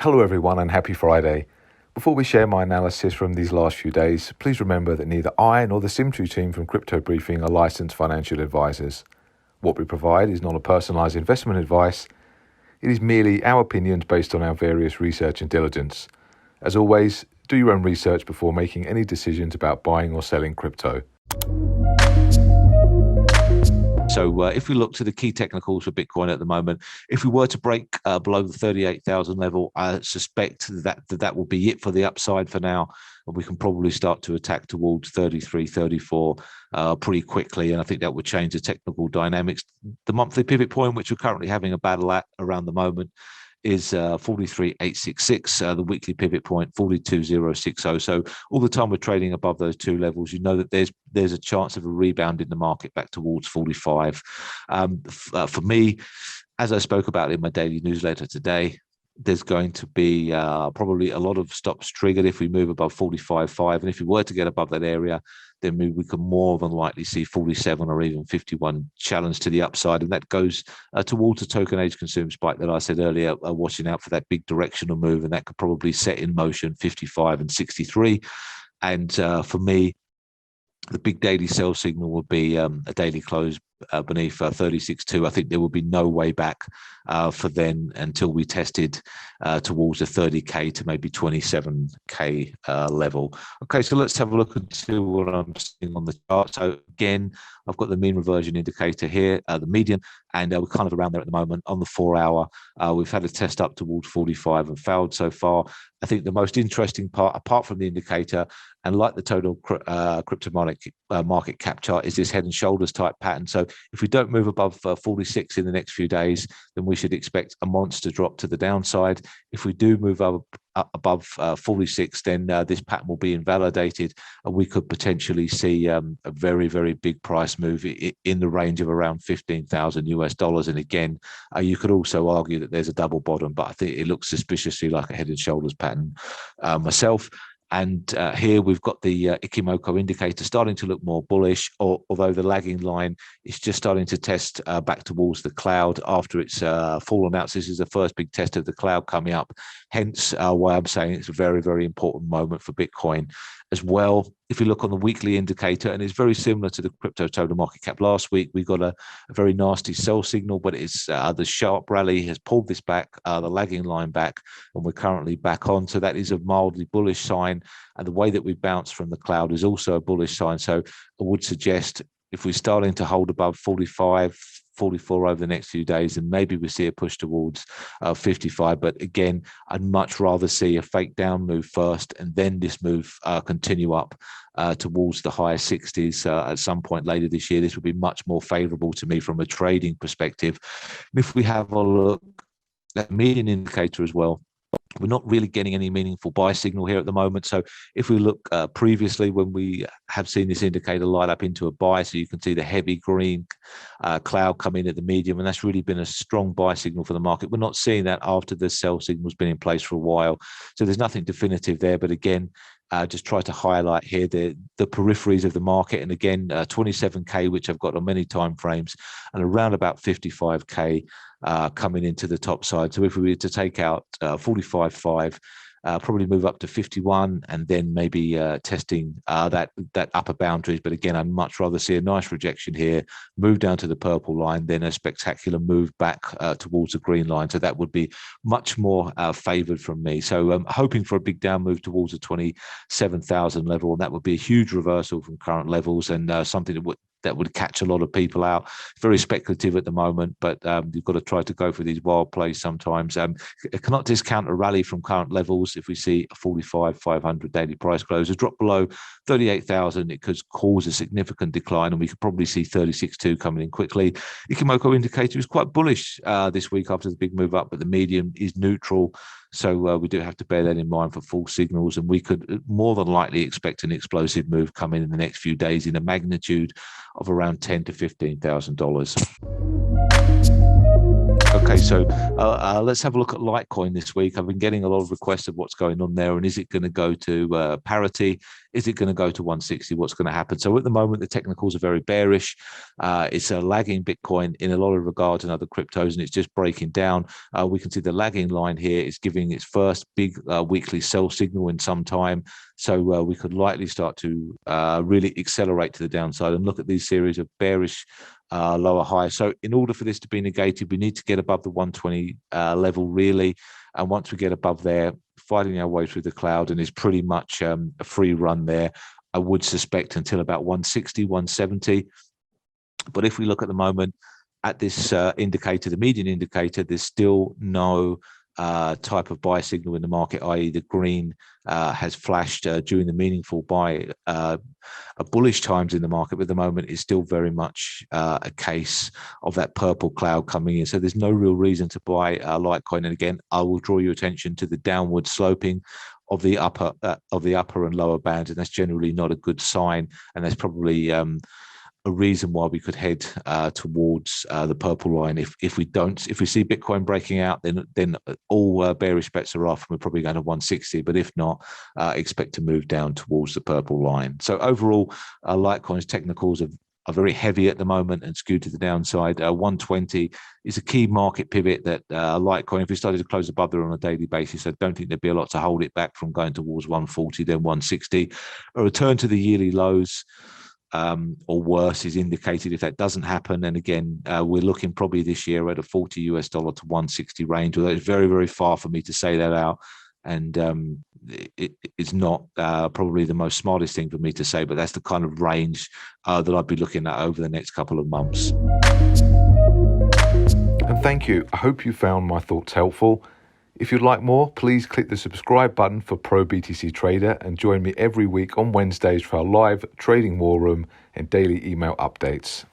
Hello everyone and happy Friday. Before we share my analysis from these last few days, please remember that neither I nor the SIMETRI team from Crypto Briefing are licensed financial advisors. What we provide is not a personalized investment advice. It is merely our opinions based on our various research and diligence. As always, do your own research before making any decisions about buying or selling crypto. So if we look to the key technicals for Bitcoin at the moment, if we were to break below the 38,000 level, I suspect that will be it for the upside for now. And we can probably start to attack towards 33, 34 pretty quickly. And I think that would change the technical dynamics. The monthly pivot point, which we're currently having a battle at around the moment, is 43,866, the weekly pivot point 42,060. So all the time we're trading above those two levels, you know that there's a chance of a rebound in the market back towards 45. For me, as I spoke about in my daily newsletter today, there's going to be probably a lot of stops triggered if we move above 45.5. And if we were to get above that area, then we can more than likely see 47 or even 51 challenge to the upside. And that goes towards the token age consume spike that I said earlier, watching out for that big directional move. And that could probably set in motion 55 and 63. And for me, the big daily sell signal would be a daily close beneath 36.2. I think there will be no way back for then until we tested towards the 30K to maybe 27K level. Okay, so let's have a look and see what I'm seeing on the chart. So again, I've got the mean reversion indicator here, the median, and we're kind of around there at the moment on the 4 hour. We've had a test up towards 45 and failed so far. I think the most interesting part, apart from the indicator, and like the total crypto market cap chart, is this head and shoulders type pattern. So if we don't move above 46 in the next few days, then we should expect a monster drop to the downside. If we do move up above 46, then this pattern will be invalidated, and we could potentially see a very, very big price move in the range of around 15,000 US dollars. And again, you could also argue that there's a double bottom, but I think it looks suspiciously like a head and shoulders pattern myself. And here we've got the Ichimoku indicator starting to look more bullish, although the lagging line is just starting to test back towards the cloud after it's fallen out. So this is the first big test of the cloud coming up. Hence why I'm saying it's a very, very important moment for Bitcoin as well. If you look on the weekly indicator, and it's very similar to the crypto total market cap last week, we got a very nasty sell signal, but it's the sharp rally has pulled this back, the lagging line back, and we're currently back on. So that is a mildly bullish sign. And the way that we bounce from the cloud is also a bullish sign. So I would suggest if we're starting to hold above 45, 44 over the next few days, and maybe we see a push towards 55. But again, I'd much rather see a fake down move first and then this move continue up towards the higher 60s at some point later this year. This would be much more favorable to me from a trading perspective. And if we have a look at median indicator as well, we're not really getting any meaningful buy signal here at the moment. So if we look previously when we have seen this indicator light up into a buy, so you can see the heavy green cloud come in at the medium, and that's really been a strong buy signal for the market. We're not seeing that after the sell signal has been in place for a while. So there's nothing definitive there. But again, just try to highlight here the peripheries of the market. And again, 27K, which I've got on many time frames, and around about 55K coming into the top side. So if we were to take out 45.5, probably move up to 51, and then maybe testing that upper boundaries. But again, I'd much rather see a nice rejection here, move down to the purple line, then a spectacular move back towards the green line. So that would be much more favored from me. So I'm hoping for a big down move towards the 27,000 level, and that would be a huge reversal from current levels, and something that would catch a lot of people out. Very speculative at the moment, but you've got to try to go for these wild plays sometimes. I cannot discount a rally from current levels. If we see a 45,500 daily price close, a drop below 38,000, it could cause a significant decline, and we could probably see 36.2 coming in quickly. Ichimoku indicator is quite bullish this week after the big move up, but the medium is neutral. So we do have to bear that in mind for full signals, and we could more than likely expect an explosive move coming in the next few days in a magnitude of around $10,000 to $15,000. Okay, Okay, so let's have a look at Litecoin this week. I've been getting a lot of requests of what's going on there, and is it going to go to parity? Is it going to go to 160? What's going to happen? So at the moment, the technicals are very bearish. It's a lagging Bitcoin in a lot of regards and other cryptos, and it's just breaking down. We can see the lagging line here is giving its first big weekly sell signal in some time. So we could likely start to really accelerate to the downside and look at these series of bearish lower high. So in order for this to be negated, we need to get above the 120 level really. And once we get above there, fighting our way through the cloud, and is pretty much a free run there, I would suspect until about 160, 170. But if we look at the moment at this indicator, the median indicator, there's still no type of buy signal in the market, i.e. the green has flashed during the meaningful buy bullish times in the market, but at the moment is still very much a case of that purple cloud coming in. So there's no real reason to buy Litecoin. And again, I will draw your attention to the downward sloping of the upper and lower bands, and that's generally not a good sign. And that's probably a reason why we could head towards the purple line. If we see Bitcoin breaking out, then all bearish bets are off, and we're probably going to 160. But if not, expect to move down towards the purple line. So overall, Litecoin's technicals are very heavy at the moment and skewed to the downside. 120 is a key market pivot that Litecoin, if we started to close above there on a daily basis, I don't think there'd be a lot to hold it back from going towards 140, then 160. A return to the yearly lows or worse is indicated. If that doesn't happen, then again, we're looking probably this year at a $40 to 160 range, although it's very, very far for me to say that out. And it's not probably the most smartest thing for me to say, but that's the kind of range that I'd be looking at over the next couple of months. And thank you. I hope you found my thoughts helpful. If you'd like more, please click the subscribe button for Pro BTC Trader and join me every week on Wednesdays for our live trading war room and daily email updates.